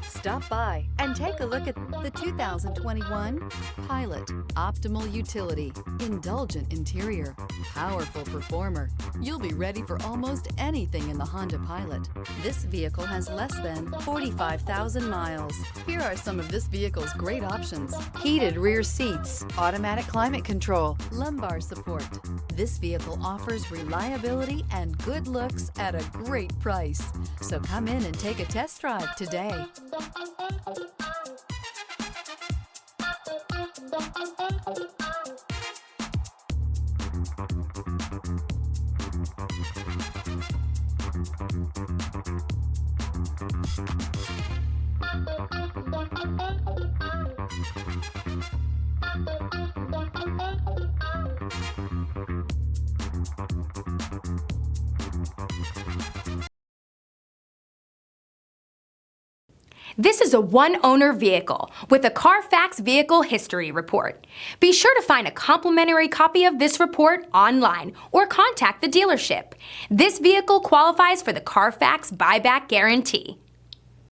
Stop by and take a look at the 2021 Pilot. Optimal utility, indulgent interior, powerful performer. You'll be ready for almost anything in the Honda Pilot. This vehicle has less than 45,000 miles. Here are some of this vehicle's great options: heated rear seats, automatic climate control, lumbar support. This vehicle offers reliability and good looks at a great price. So come in and take a test drive today. This is a one-owner vehicle with a CARFAX Vehicle History Report. Be sure to find a complimentary copy of this report online or contact the dealership. This vehicle qualifies for the CARFAX Buyback Guarantee.